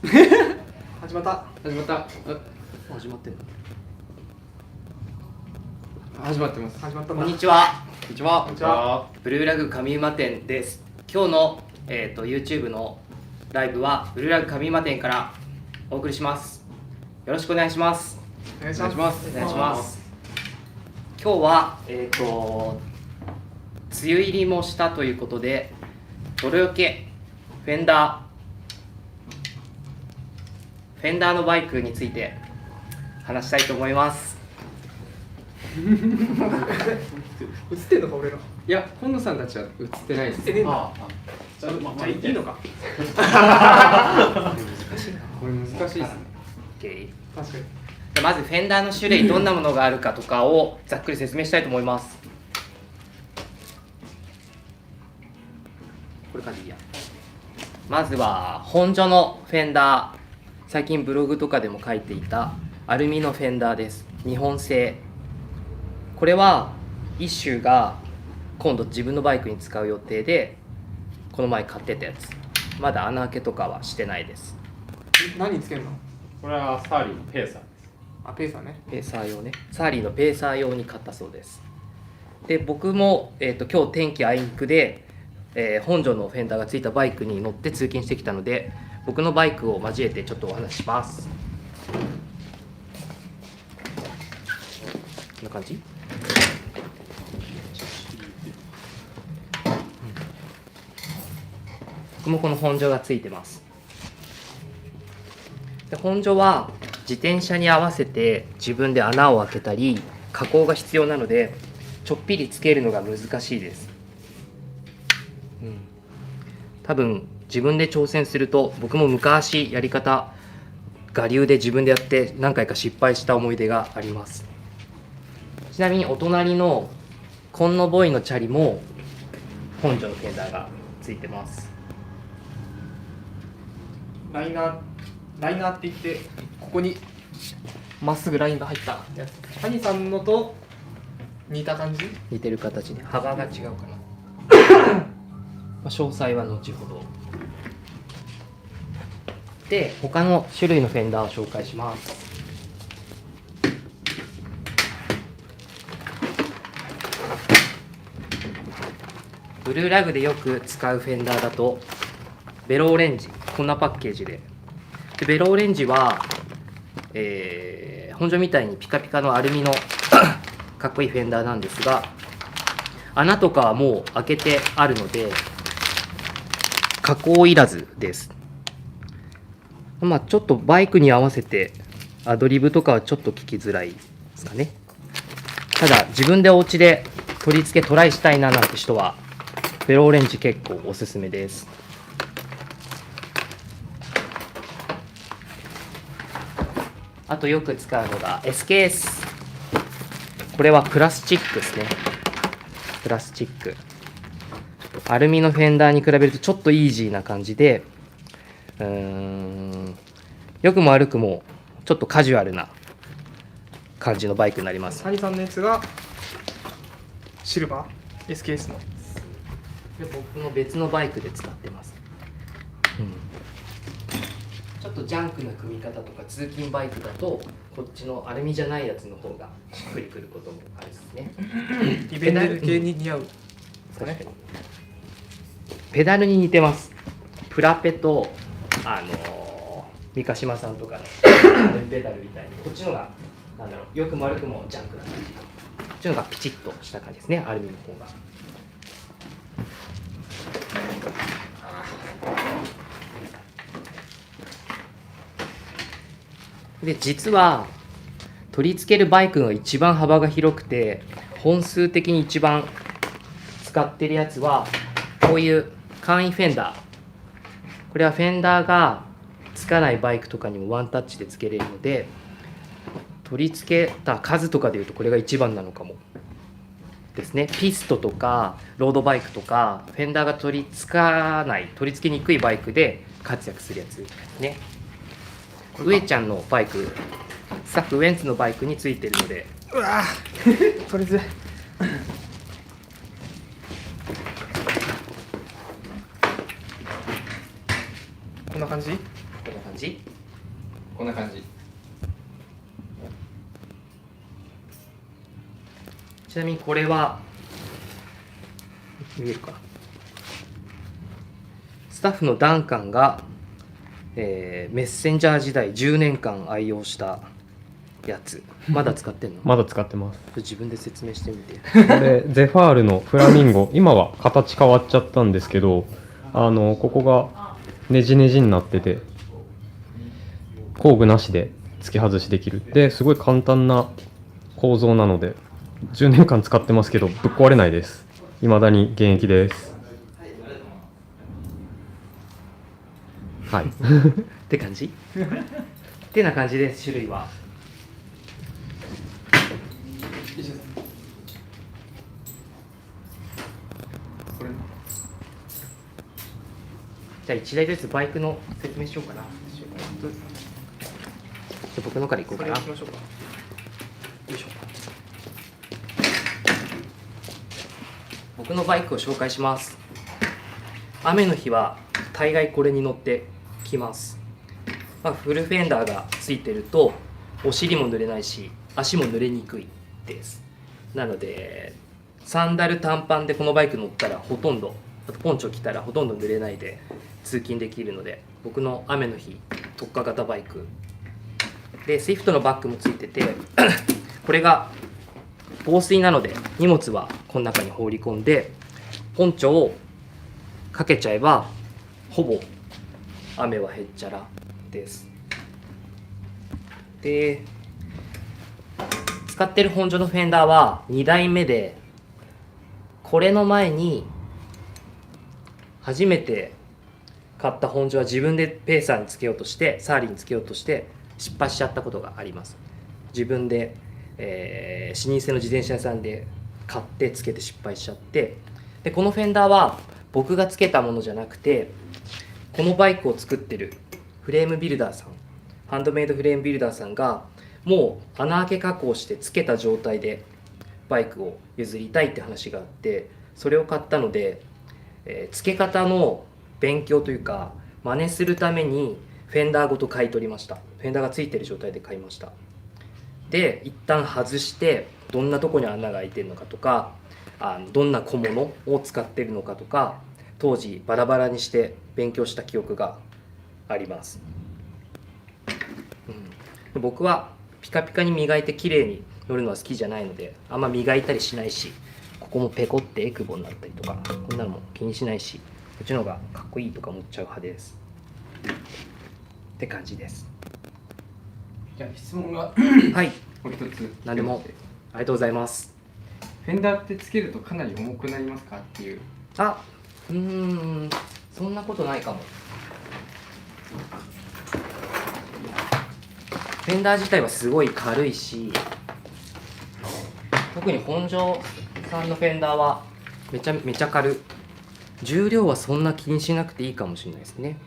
始まった。始まった。始まってんの。始まってます。始まったんだ。こんにちは。こんにちは。こんにちは。ブルーラグ上馬店です。今日の、YouTube のライブはブルーラグ上馬店からお送りします。よろしくお願いします。お願いしお願いします。お願いします。今日は梅雨入りもしたということで、泥よけフェンダーのバイクについて話したいと思います。映ってんのか俺ら。いや、今野さんたちは映ってないです。映ってねえんだ。あじゃあいいのか。難しいな。これ難しいですね。OK。確かに。じゃあまずフェンダーの種類どんなものがあるかとかをざっくり説明したいと思います。これからいいや。まずは本所のフェンダー、最近ブログとかでも書いていたアルミのフェンダーです。日本製。これは一種が今度自分のバイクに使う予定で、この前買ってたやつ。まだ穴開けとかはしてないです。何つけんの？これはサーリーのペーサーです。あ、ペーサーね。ペーサー用ね。サーリーのペーサー用に買ったそうです。で、僕も、今日天気あいにくで、本所のフェンダーがついたバイクに乗って通勤してきたので、僕のバイクを交えてちょっとお話しします。こんな感じ？僕もこの本所がついてます。で、本所は自転車に合わせて自分で穴を開けたり加工が必要なので、ちょっぴりつけるのが難しいです。多分自分で挑戦すると、僕も昔やり方我流で自分でやって何回か失敗した思い出があります。ちなみにお隣のコンノボイのチャリも本所のフェンダーがついてます。ライナーって言ってここにまっすぐラインが入ったやつ。谷さんのと似た感じ？似てる形で幅が違うかな。詳細は後ほど。で、他の種類のフェンダーを紹介します。ブルーラグでよく使うフェンダーだとベロオレンジ、こんなパッケージで。ベロオレンジは、本所みたいにピカピカのアルミのかっこいいフェンダーなんですが、穴とかはもう開けてあるので加工いらずです。まあちょっとバイクに合わせてアドリブとかはちょっと聞きづらいですかね。ただ自分でお家で取り付けトライしたいななんて人はベロオレンジ結構おすすめです。あとよく使うのが SKS。 これはプラスチックですね。プラスチック。アルミのフェンダーに比べるとちょっとイージーな感じで、良くも悪くもちょっとカジュアルな感じのバイクになります。谷さんのやつがシルバー SKS の。で、僕の別のバイクで使ってます。ちょっとジャンクな組み方とか通勤バイクだとこっちのアルミじゃないやつの方がしっくりくることもあるですね。イベント系に似合う。確かにペダルに似てます。プラペと三ヶ島さんとかのペダルみたいに、こっちのがなんだろう、良くも悪くもジャンクな感じ。こっちのがピチッとした感じですね、アルミの方が。で、実は取り付けるバイクの一番幅が広くて本数的に一番使ってるやつはこういう簡易フェンダー。これはフェンダーがつかないバイクとかにもワンタッチでつけれるので、取り付けた数とかでいうとこれが一番なのかもですね。ピストとかロードバイクとかフェンダーが取り付けにくいバイクで活躍するやつですね。上ちゃんのバイク、スタッフウェンツのバイクについてるので、うわそれずこんな感じ？こんな感じ。こんな感じ。ちなみにこれは見えるか、スタッフのダンカンが、メッセンジャー時代10年間愛用したやつ。まだ使ってんの？まだ使ってます。自分で説明してみて。これゼファールのフラミンゴ、今は形変わっちゃったんですけど、ここがネジネジになってて工具なしで付け外しできる。ですごい簡単な構造なので10年間使ってますけどぶっ壊れないです。未だに現役です。はいって感じってな感じです。種類はこれじゃあ1台ずつバイクの説明しようかな。じゃあ僕のからいこうかな。これ行きましょうか。よいしょ。僕のバイクを紹介します。雨の日は大概これに乗ってきます。フルフェンダーがついてるとお尻も濡れないし足も濡れにくいです。なのでサンダル短パンでこのバイク乗ったらほとんど、あとポンチョ着たらほとんど濡れないで通勤できるので、僕の雨の日特化型バイクで、スイフトのバッグもついててこれが防水なので荷物はこの中に放り込んでポンチョをかけちゃえばほぼ雨はへっちゃらです。で使ってる本所のフェンダーは2代目で、これの前に初めて買った本所は自分でペーサーにつけようとしてサーリーにつけようとして失敗しちゃったことがあります。自分で、老舗の自転車屋さんで買ってつけて失敗しちゃって、でこのフェンダーは僕がつけたものじゃなくて、このバイクを作ってるフレームビルダーさん、ハンドメイドフレームビルダーさんがもう穴開け加工してつけた状態でバイクを譲りたいって話があって、それを買ったので、付け方の勉強というか真似するためにフェンダーごと買い取りました。フェンダーがついてる状態で買いました。で一旦外してどんなとこに穴が開いてるのかとか、どんな小物を使ってるのかとか、当時バラバラにして勉強した記憶があります。僕はピカピカに磨いて綺麗に乗るのは好きじゃないので、あんま磨いたりしないし、ここもペコってエクボになったりとかこんなのも気にしないし、こっちの方がかっこいいとか思っちゃう派ですって感じです。じゃあ質問がはいもう一つ。何でもありがとうございます。フェンダーってつけるとかなり重くなりますかっていう。そんなことないかも。フェンダー自体はすごい軽いし、特に本庄さんのフェンダーはめちゃ軽い。重量はそんな気にしなくていいかもしれないですね。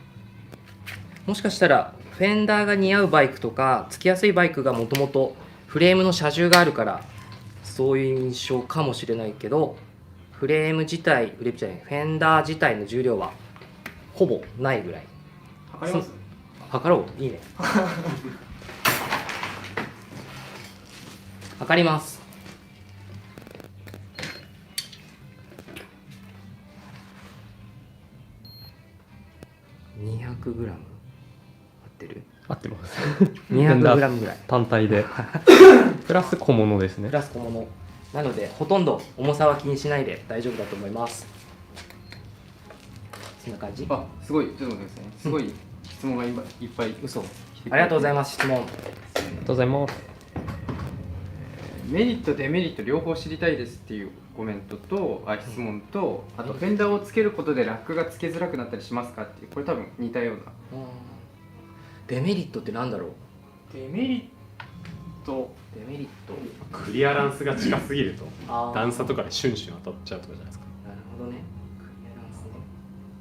もしかしたらフェンダーが似合うバイクとかつきやすいバイクがもともとフレームの車重があるからそういう印象かもしれないけど、フレーム自体、フェンダー自体の重量はほぼないぐらい。測ります？測ろう。いいね。測ります。200グラム。合ってる？合ってます。200グラムぐらい。単体でプラス小物ですね。プラス小物。なのでほとんど重さは気にしないで大丈夫だと思います。そんな感じ？あ、すごい。ちょっと待ってくださいね。すごい質問がいっぱい。嘘。ありがとうございます。質問。ありがとうございます。メリットデメリット両方知りたいですっていうコメントと質問と、あとフェンダーをつけることでラックがつけづらくなったりしますかっていう、これ多分似たような。デメリットってなんだろう？デメリットクリアランスが近すぎるとあー段差とかでシュンシュン当たっちゃうとかじゃないですか。なるほどね。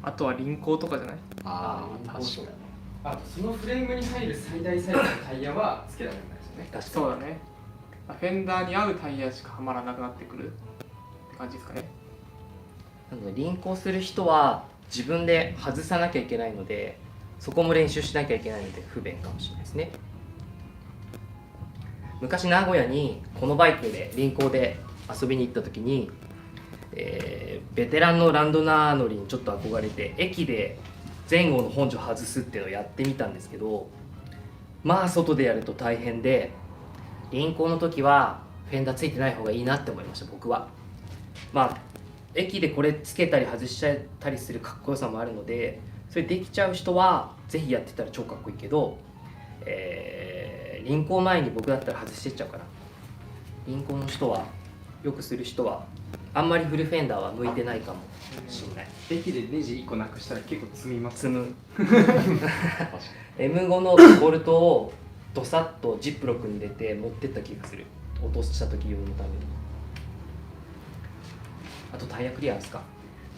あとは輪行とかじゃない？ああ、確かに。あとそのフレームに入る最大サイズのタイヤはつけられないですよね。確かに。そうだね。フェンダーに合うタイヤしかはまらなくなってくるって感じですかね。なので輪行する人は自分で外さなきゃいけないので、そこも練習しなきゃいけないので不便かもしれないですね。昔名古屋にこのバイクで臨港で遊びに行った時に、ベテランのランドナー乗りにちょっと憧れて駅で前後の本序外すっていうのをやってみたんですけど、まあ外でやると大変で、臨港の時はフェンダーついてない方がいいなって思いました。僕はまあ駅でこれつけたり外しちゃったりするかっこよさもあるので、それできちゃう人はぜひやってたら超かっこいいけど、臨港前に僕だったら外してっちゃうから、臨港の人はよくする人はあんまりフルフェンダーは向いてないかもしれない。駅でネジ1個なくしたら結構積みます。積むM5 のボルトをドサッとジップロックに入れて持ってった気がする。落とした時用のために。あとタイヤクリアランスか。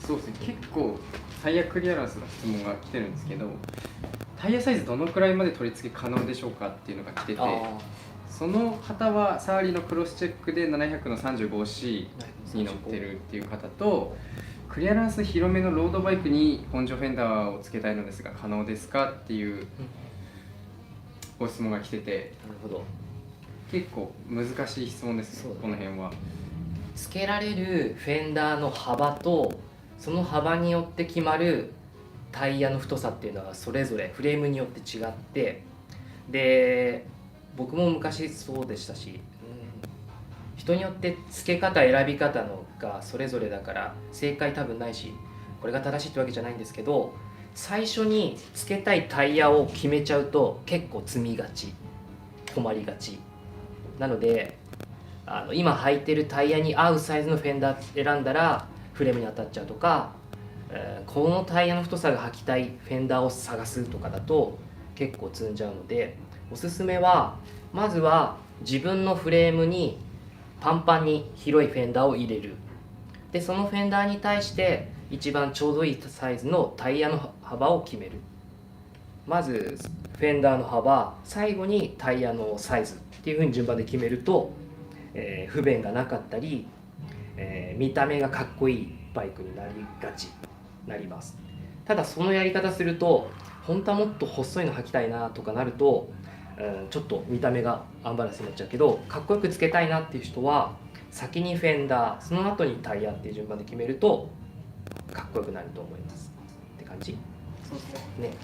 そうですね、結構タイヤクリアランスの質問が来てるんですけど、タイヤサイズどのくらいまで取り付け可能でしょうかっていうのが来てて、その方はサーリーのクロスチェックで700の 35C に乗ってるっていう方と、クリアランス広めのロードバイクに本庄フェンダーをつけたいのですが可能ですかっていうご質問が来てて、なるほど。結構難しい質問ですね、この辺は。つけられるフェンダーの幅とその幅によって決まるタイヤの太さっていうのはそれぞれフレームによって違って、で僕も昔そうでしたし、人によって付け方選び方のがそれぞれだから正解多分ないし、これが正しいってわけじゃないんですけど、最初に付けたいタイヤを決めちゃうと結構積みがち、困りがちなので、今履いてるタイヤに合うサイズのフェンダー選んだらフレームに当たっちゃうとか、このタイヤの太さが履きたいフェンダーを探すとかだと結構積んじゃうので、おすすめはまずは自分のフレームにパンパンに広いフェンダーを入れる。でそのフェンダーに対して一番ちょうどいいサイズのタイヤの幅を決める。まずフェンダーの幅、最後にタイヤのサイズっていう風に順番で決めると、不便がなかったり、見た目がかっこいいバイクになります。ただそのやり方すると本当はもっと細いの履きたいなとかなると、ちょっと見た目がアンバランスになっちゃうけど、かっこよくつけたいなっていう人は先にフェンダー、その後にタイヤっていう順番で決めるとかっこよくなると思いますって感じ。そうですね。ね。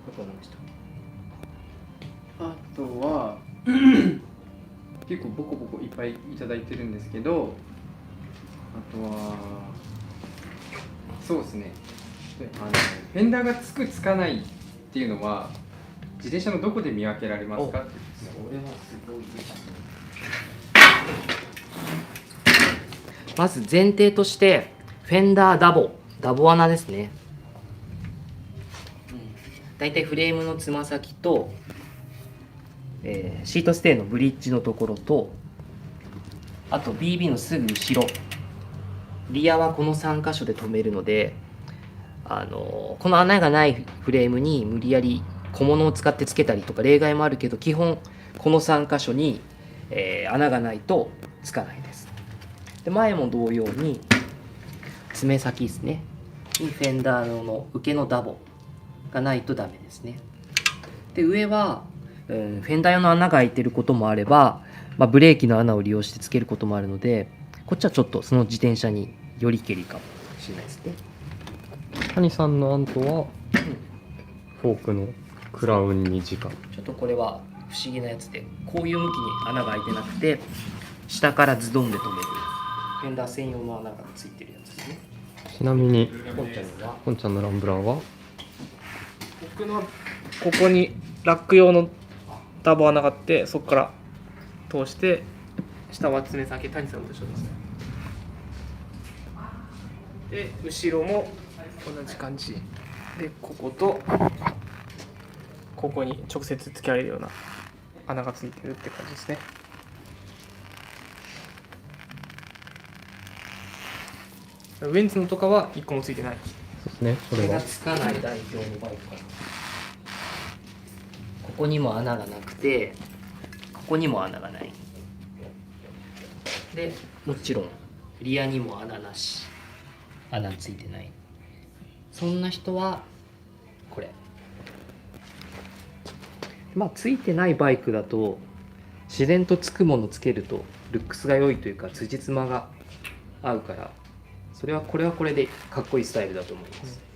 わかりました。あとは結構ボコボコいっぱいいただいてるんですけど、あとはそうですね、フェンダーがつくつかないっていうのは自転車のどこで見分けられますかっていうですね。それはすごいですね。まず前提としてフェンダーダボ穴ですね。だいたいフレームのつま先と、シートステイのブリッジのところと、あと BB のすぐ後ろ、リアはこの3箇所で止めるので、この穴がないフレームに無理やり小物を使ってつけたりとか例外もあるけど、基本この3箇所に、穴がないとつかないです。で前も同様に爪先ですねにフェンダーの受けのダボがないとダメですね。で上は、フェンダー用の穴が開いてることもあれば、ブレーキの穴を利用してつけることもあるので、こっちはちょっとその自転車によりけりかもしれないですね。谷さんの案とは、フォークのクラウンに直。ちょっとこれは不思議なやつで、こういう向きに穴が開いてなくて下からズドンで止めるフェンダー専用の穴がついてるやつですね。ちなみにポンちゃんのはポンちゃんのランブラーは僕のここにラック用のダボ穴があって、そこから通して下は爪先、谷さんと一緒ですね。で後ろも同じ感じで、こことここに直接つけられるような穴がついてるって感じですね。ウェンツのとかは1個もついてない。そうですね。そこれれはがつかない代表のバイクかな。ここにも穴がなくて、ここにも穴がない。でもちろんリアにも穴なし、穴ついてない。そんな人はこれまあついてないバイクだと自然とつくものつけるとルックスが良いというか辻褄が合うから、これはこれでかっこいいスタイルだと思います。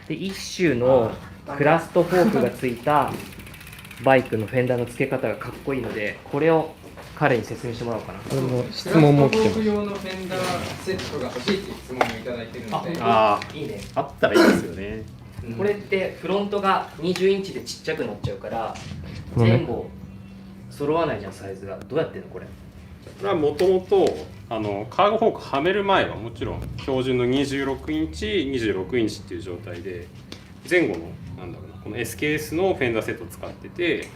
で一種のクラストフォークがついたバイクのフェンダーの付け方がかっこいいので、これを彼に説明してもらおうかな。これも質問も来てます。クラフトフォーク用のフェンダーセットが欲しいっていう質問もいただいてるので、あいいね。あったらいいですよね。これってフロントが20インチでちっちゃくなっちゃうからこのね前後揃わないじゃん、サイズが。どうやってんのこれ。これはもともとカーゴフォークはめる前はもちろん標準の26インチ26インチっていう状態で、前後のなんだろうな、この SKS のフェンダーセットを使ってて、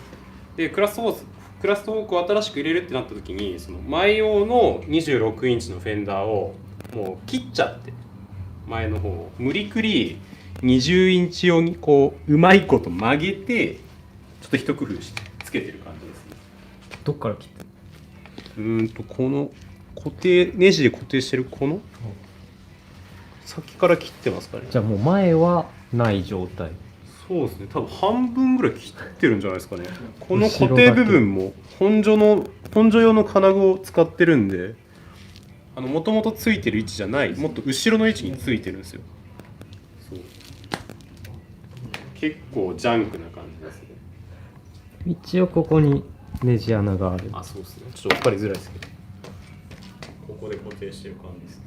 でクラストフォークを新しく入れるってなった時に、その前用の26インチのフェンダーをもう切っちゃって、前の方を無理くり20インチ用にこううまいこと曲げて、ちょっと一工夫してつけてる感じですね。どっから切ってこのネジで固定してるこの先から切ってますかね。じゃあもう前はない状態。そうですね、多分半分ぐらい切ってるんじゃないですかね。この固定部分も本所用の金具を使ってるんで、もともとついてる位置じゃない、もっと後ろの位置についてるんですよ。そう、結構ジャンクな感じですね。一応ここにネジ穴がある。あ、そうですね、ちょっと分かりづらいですけど、ここで固定してる感じですね。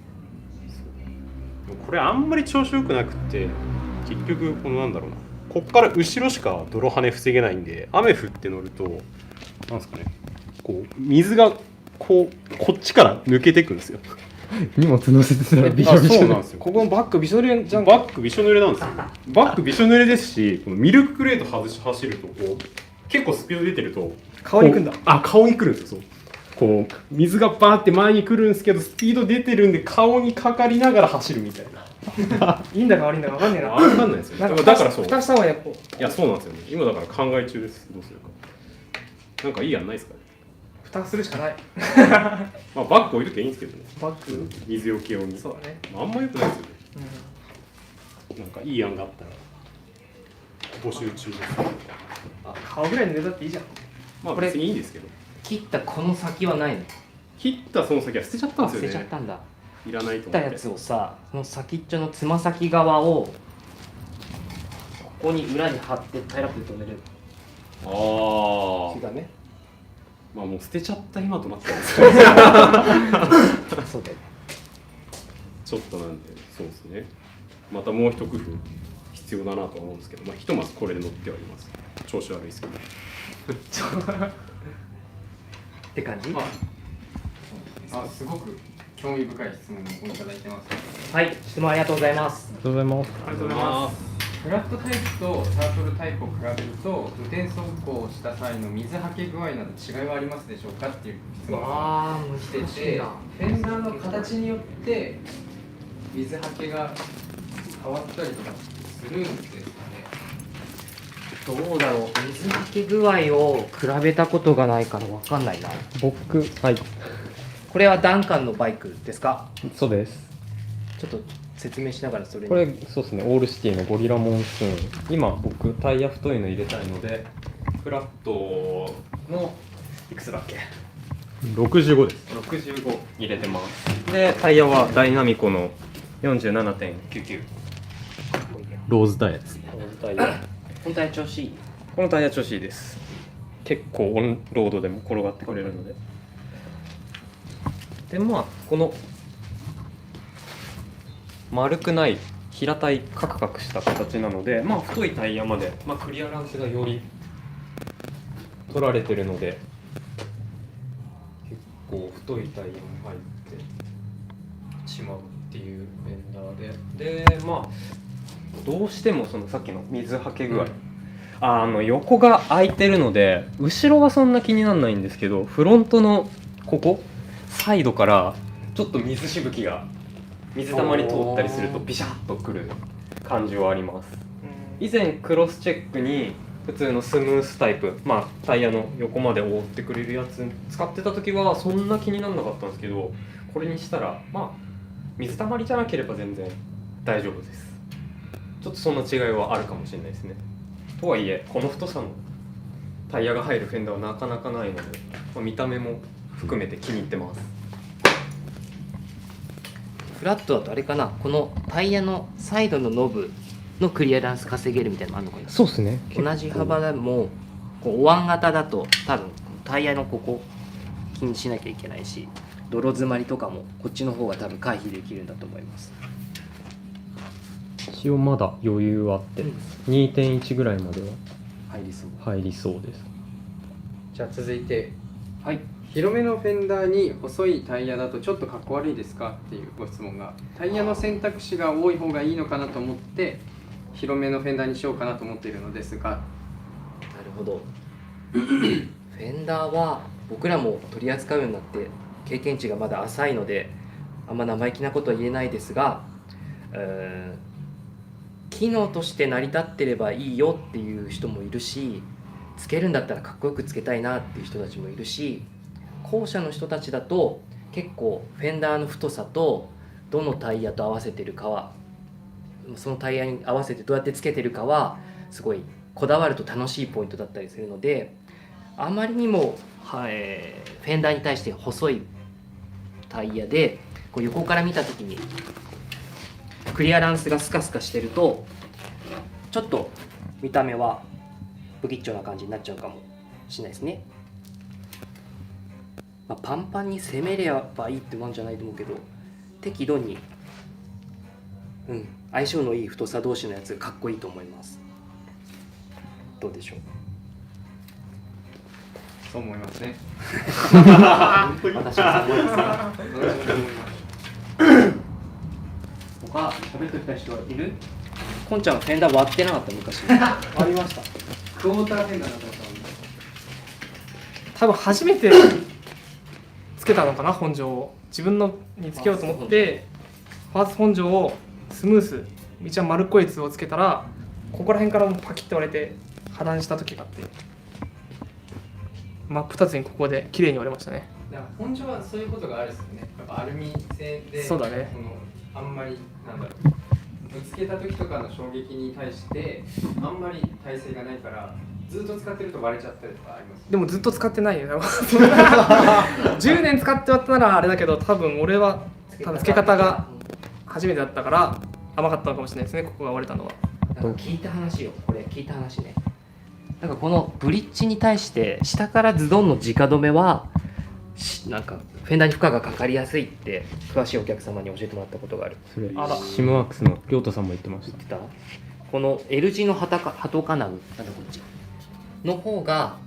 そう、これあんまり調子よくなくって結局このなんだろうな、こっから後ろしか泥跳ね防げないんで、雨降って乗るとなんですかね、こう水がこっちから抜けてくんですよ。荷物乗せてたらびしょびしょそうなんですよ。ここのバッグびしょ濡れじゃん。バッグびしょ濡れなんですよ。バッグびしょ濡れですし、このミルククレート外し走るとこう結構スピード出てると顔にくんだ。顔に来るんですよ。そう、こう水がバーって前に来るんですけど、スピード出てるんで顔にかかりながら走るみたいな。いいんだか悪いんだか分かんねえな。分かんないですよ。なんかだからそう。蓋した方がいいやこう。いや、そうなんですよね。今だから考え中です。どうするか。なんかいい案ないですかね。蓋するしかない。まあバッグ置いときゃいいんですけどね。バッグ。水よけ用に。そうだね。まああんま良くないですよね。うん。なんかいい案があったら募集中です。顔ぐらい濡れたっていいじゃん。まあこれ別にいいんですけど。切ったこの先はないの？切ったその先は捨てちゃったんですよね。捨てちゃったんだ。いらないと思って。切ったやつをさ、その先っちょのつま先側をここに裏に貼ってタイラップで留める。ああ。だね。まあもう捨てちゃった今となってはそうだよね。ちょっとなんで、そうですね。またもう一工夫必要だなとは思うんですけど、まあひとまずこれで乗ってはいます。調子悪いですけど。って感じ？すごく興味深い質問をいただいてます。はい、質問ありがとうございます。ありがとうございます。ありがとうございます。フラットタイプとタートルタイプを比べると、運転走行をした際の水はけ具合など違いはありますでしょうかっていう質問がああ、来てて、フェンダーの形によって水はけが変わったりとかするんですかね。どうだろう。水はけ具合を比べたことがないからわかんないな。僕、はい、これはダンカンのバイクですか？そうです。ちょっと説明しながらそれに。これ、そうですね、オールシティのゴリラモンスーン。今、僕、タイヤ太いの入れたいので、フラットの、いくつだっけ65です。 65入れてます。で、タイヤはダイナミコの 47.99。ローズタイヤですね。このタイヤ。本当に調子いい。このタイヤ調子いいです。結構オンロードでも転がってくれるので。で、まあ、この丸くない平たいカクカクした形なので、まあ太いタイヤまで、まあ、クリアランスがより取られてるので、結構太いタイヤも入ってしまうっていうフェンダーで、まあどうしてもそのさっきの水はけ具合、横が空いてるので後ろはそんな気にならないんですけど、フロントのここサイドからちょっと水しぶきが水たまり通ったりするとビシャッとくる感じはあります。以前クロスチェックに普通のスムースタイプ、まあタイヤの横まで覆ってくれるやつ使ってた時はそんな気にならなかったんですけど、これにしたらまあ水たまりじゃなければ全然大丈夫です。ちょっとそんな違いはあるかもしれないですね。とはいえこの太さのタイヤが入るフェンダーはなかなかないので、まあ、見た目も含めて気に入ってます。フラットだとあれかな、このタイヤのサイドのノブのクリアランス稼げるみたいなのあるのかな。そうですね。同じ幅でもこうお椀型だと多分タイヤのここ気にしなきゃいけないし、泥詰まりとかもこっちの方が多分回避できるんだと思います。一応まだ余裕あって、2.1 ぐらいまでは入りそう。入りそうです。じゃあ続いて、はい。広めのフェンダーに細いタイヤだとちょっとかっこ悪いですかっていうご質問が、タイヤの選択肢が多い方がいいのかなと思って広めのフェンダーにしようかなと思っているのですが。なるほど。フェンダーは僕らも取り扱うようになって経験値がまだ浅いのであんま生意気なことは言えないですが、機能として成り立ってればいいよっていう人もいるし、つけるんだったらかっこよくつけたいなっていう人たちもいるし、後者の人たちだと結構フェンダーの太さとどのタイヤと合わせてるかは、そのタイヤに合わせてどうやってつけてるかはすごいこだわると楽しいポイントだったりするので、あまりにも、フェンダーに対して細いタイヤでこう横から見た時にクリアランスがスカスカしてるとちょっと見た目は不吉祥な感じになっちゃうかもしれないですね。まあ、パンパンに攻めればいいってもんじゃないと思うけど、適度に、相性のいい太さ同士のやつがかっこいいと思います。どうでしょう。そう思いますね。私はそう思いますね。他喋っときたい人はいる？こんちゃんフェンダー割ってなかった昔。ありました。クォーターフェンダーだと思ったので、多分初めてつけたのかな、本庄を自分のにつけようと思ってファースト本庄をスムース一番丸っこいやつをつけたら、ここら辺からもパキッと割れて破断した時があって、真っ二つにここで綺麗に割れましたね。だから本庄はそういうことがあるんですよね。やっぱアルミ製で、そうだね、このあんまりぶつけた時とかの衝撃に対してあんまり耐性がないから、ずっと使ってると割れちゃったりとかあります。でもずっと使ってないよ10年使って割ったならあれだけど、多分俺は付け方が初めてだったから甘かったのかもしれないですね、ここが割れたのは。なんか聞いた話よ、これ聞いた話ね。なんかこのブリッジに対して下からズドンの直止めはなんかフェンダーに負荷がかかりやすいって詳しいお客様に教えてもらったことがある。それあらシムワークスの亮太さんも言ってました。言ってた？この L 字の鳩金具なんだこっちの方が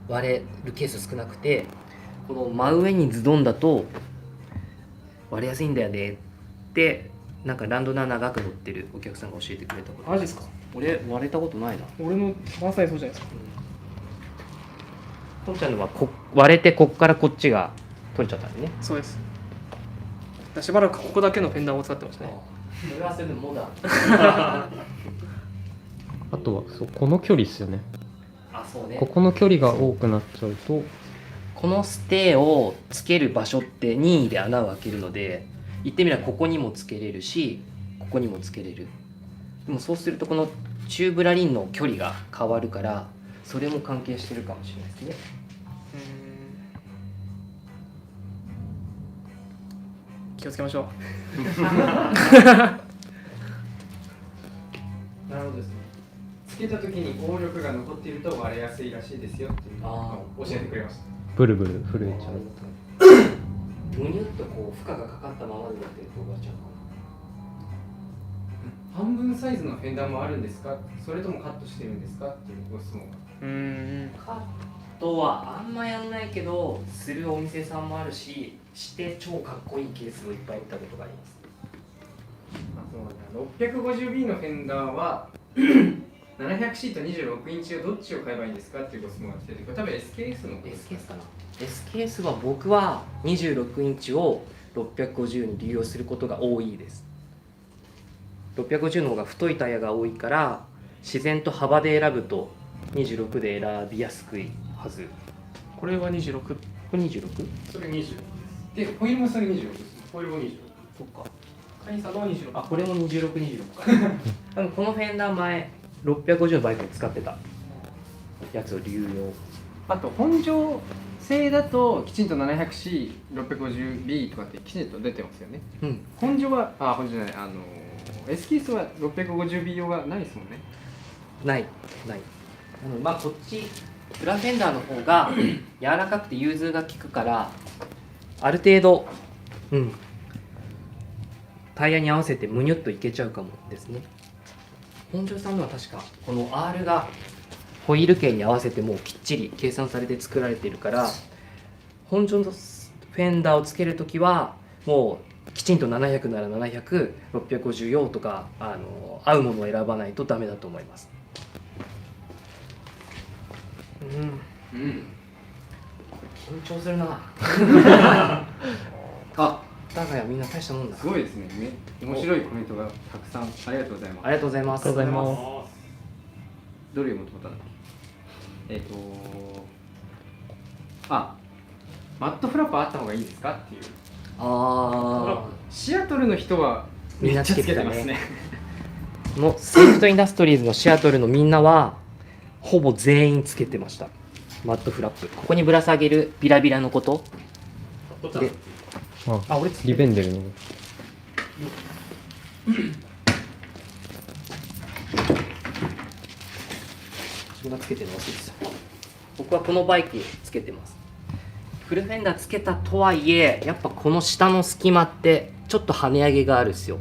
割れるケース少なくて、この真上にズドンだと割れやすいんだよねってなんかランドナー長く乗ってるお客さんが教えてくれたこと。マジですか？俺割れたことないな。俺のまさにそうじゃないですか。こんちゃんのは割れてこっからこっちが取れちゃったんでね。そうです。しばらくここだけのフェンダーを使ってましたね。それはそれでモダン。あとはそうこの距離ですよね。あ、そうね。ここの距離が多くなっちゃうと、このステーをつける場所って任意で穴を開けるので、言ってみればここにもつけれるしここにもつけれる。でもそうするとこのチューブラリンの距離が変わるから、それも関係してるかもしれないですね。気をつけましょう。なるほどですね。つけた時に応力が残っていると割れやすいらしいですよっていうのを教えてくれました。ブルブル震えちゃう。むにゅっとこう負荷がかかったままでやってると割れちゃうかも。半分サイズのフェンダーもあるんですか、それともカットしてるんですかっていうご質問が。カットはあんまやんないけどするお店さんもあるし、して超かっこいいケースをいっぱい見たことがあります。650B のフェンダーは700シート26インチをどっちを買えばいいんですかっていうご質問が来てて、これ多分 SKS のことですか。 SKS かな。 SKS は僕は26インチを650に利用することが多いです。650の方が太いタイヤが多いから自然と幅で選ぶと26で選びやすくいはず。これは26。これ 26？ それ20。でホイールもそれ26です。ホイールも26。そっか。カニさんの26。あ、これも26、26か。多分このフェンダー前、650のバイクで使ってたやつを流用。あと本庄製だときちんと 700C650B とかってきちんと出てますよね。うん。本庄は本庄じゃないエスキースは 650B 用がないですもんね。ない。まあこっちフラフェンダーの方が柔らかくて融通が効くからある程度、タイヤに合わせてムニュッといけちゃうかもですね。本庄さんのは確かこの R がホイール径に合わせてもうきっちり計算されて作られているから、本庄のフェンダーをつけるときはもうきちんと700なら700、650用とか合うものを選ばないとダメだと思います。緊張するな。あ、だがやみんな大したもんだ。すごいですね。面白いコメントがたくさんありがとうございます。ありがとうございます。ありがとうございます。どれを求めたんだっけ？マットフラップあった方がいいですかっていう。シアトルの人はみんなつけてたねめっちゃつけてますね。のセーフトインダストリーズのシアトルのみんなはほぼ全員つけてました。マットフラップ。ここにぶら下げるビラビラのことで、俺つけリベンデルの。自分がつけてるの忘れてた。僕はこのバイクつけてます。フルフェンダーつけたとはいえ、やっぱこの下の隙間ってちょっと跳ね上げがあるんですよ。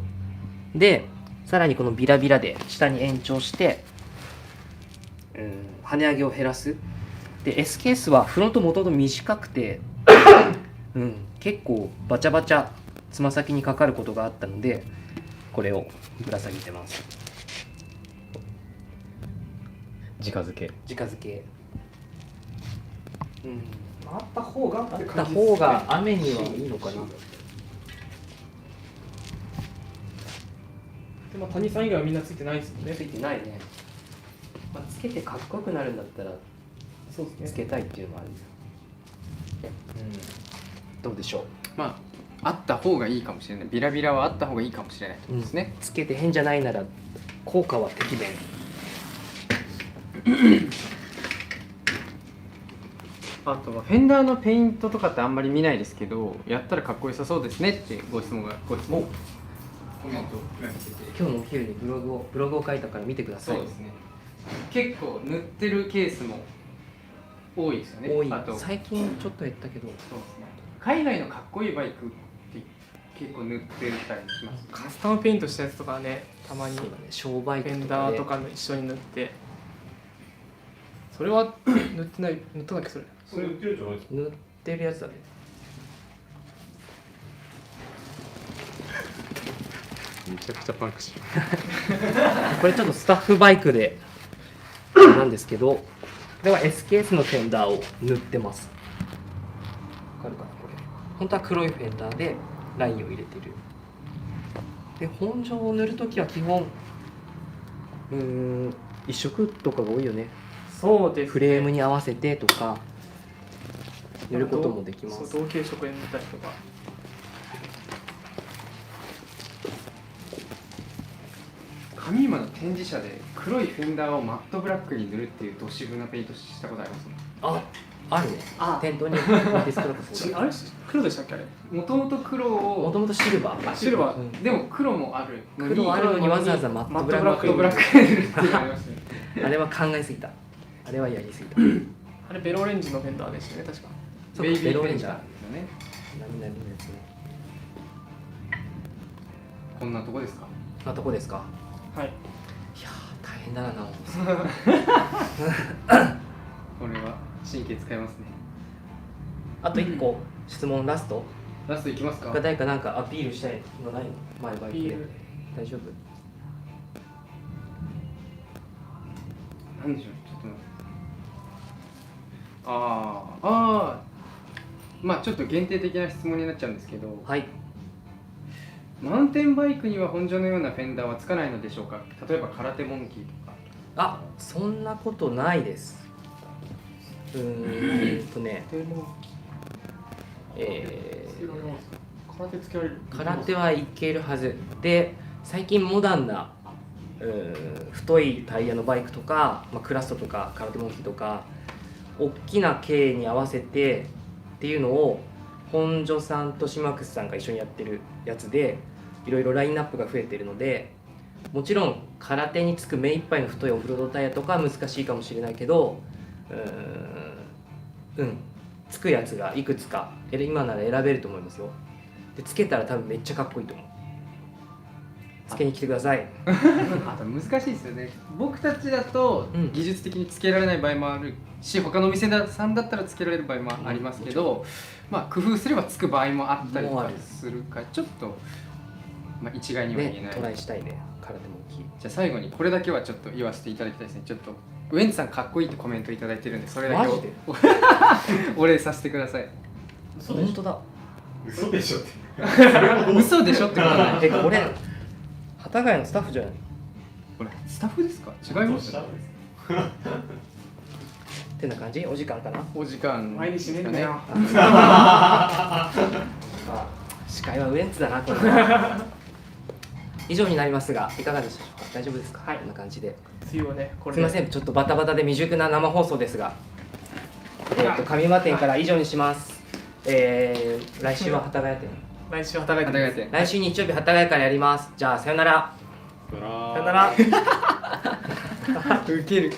で、さらにこのビラビラで下に延長して、跳ね上げを減らす。で、S ケースはフロントもともと短くて、結構バチャバチャつま先にかかることがあったので、これをぶら下げてます。直付け。直付け。あった方があった方が雨にはいいのかな。でも谷さん以外はみんなついてないですもんね。ついてないね。つけてかっこよくなるんだったらそうですね。つけたいっていうのもある。どうでしょあった方がいいかもしれない。ビラビラはあった方がいいかもしれないってことですね。つけて変じゃないなら効果はてきめん。あとはフェンダーのペイントとかってあんまり見ないですけど、やったらかっこよさそうですねってご質問コメントが来てて、今日のお昼にブログを書いたから見てください。そうですね。結構塗ってるケースも多いですよね。多い。あと最近ちょっと減ったけど、そうですね。海外のかっこいいバイクって結構塗ってたりします。カスタムペイントしたやつとかはね、たまにそうだね、商売フェンとかでダーとかの一緒に塗って、それは塗ってない、塗っただっけそれ。それ売ってるじゃないですか。塗ってるやつだね。めちゃくちゃパンクしこれちょっとスタッフバイクでなんですけど、これは SKS のフェンダーを塗ってます。わかるかなこれ。本当は黒いフェンダーでラインを入れてる。で、本庄を塗るときは基本一色とかが多いよね。そうですね。フレームに合わせてとか塗ることもできます。そう、同系色で塗ったりとか。上今の展示車で黒いフェンダーをマットブラックに塗るっていうド渋なペイントしたことあります？あるね。店頭にディスクロックそうだ。あれ黒でしたっけあれ？もともと黒をもともとシルバー。シルバー。でも黒もあるのに黒あるのにわざわざマットブラックブラックに塗るっていうのがありましたね。あれは考えすぎた。あれはやりすぎた。あれベロオレンジのフェンダーでしたね、確か。ベイビーベロレンジャーフェンダーですよね。何々のやつね。こんなとこですか？こんなとこですか。はい。いやー大変だな。これは神経使いますね。あと1個質問ラスト。ラストいきますか？誰かなんかアピールしたいのないの？前バイクでアピール。大丈夫？なんでしょう、ちょっと待って。まあちょっと限定的な質問になっちゃうんですけど、はい。マウンテンバイクには本庄のようなフェンダーはつかないのでしょうか？例えば空手モンキーとか。そんなことないです。空手つけられる。空手はいけるはずで、最近モダンな太いタイヤのバイクとか、クラストとか空手モンキーとか大きな径に合わせてっていうのを本庶さんとシマクスさんが一緒にやってるやつで、いろいろラインナップが増えてるので、もちろん空手につく目いっぱいの太いオフロードタイヤとかは難しいかもしれないけど、つくやつがいくつか今なら選べると思いますよ。でつけたら多分めっちゃかっこいいと思う。つけに来てください。あと難しいですよね。僕たちだとうん技術的につけられない場合もあるし、他のお店さんだったらつけられる場合もありますけど、工夫すればつく場合もあったりとかするから、ちょっと、一概には言えない。トライしたいね、空手も大きい。じゃあ最後にこれだけはちょっと言わせていただきたいですね。ちょっとウエンツさんかっこいいってコメントいただいてるんで、それだけをマジでお礼させてください。本当だ。嘘でしょって。嘘でしょってことない。これ幡ヶ谷のスタッフじゃない？これスタッフですか？違いますよ。ってな感じ？お時間かな？お時間前に閉めんなよ。司会はウエンツだなこれ。以上になりますが、いかがでしたでしょうか？大丈夫ですか？こんな感じで。梅雨をね、これすみません、ちょっとバタバタで未熟な生放送ですが、上間店から以上にします。来週は幡ヶ谷店。来週働いてます。て来週日曜日幡ヶ谷からやります。じゃあさよなら。さよならさよなら。ウケる。